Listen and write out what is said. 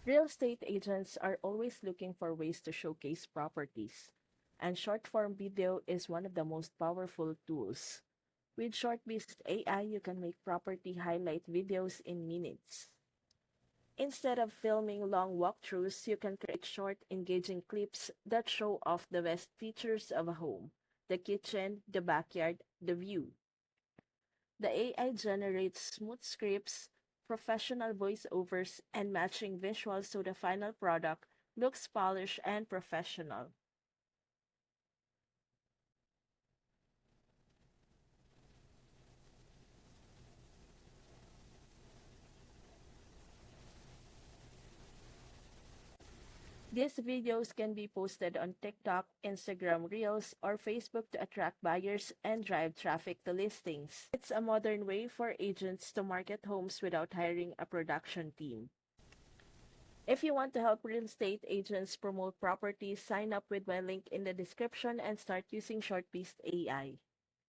Real estate agents are always looking for ways to showcase properties, and short form video is one of the most powerful tools. With ShortBeast AI, you can make property highlight videos in minutes. Instead of filming long walkthroughs, you can create short, engaging clips that show off the best features of a home: the kitchen, the backyard, the view. The AI generates smooth scripts, professional voiceovers, and matching visuals so the final product looks polished and professional. These videos can be posted on TikTok, Instagram Reels, or Facebook to attract buyers and drive traffic to listings. It's a modern way for agents to market homes without hiring a production team. If you want to help real estate agents promote properties, sign up with my link in the description and start using ShortBeast AI.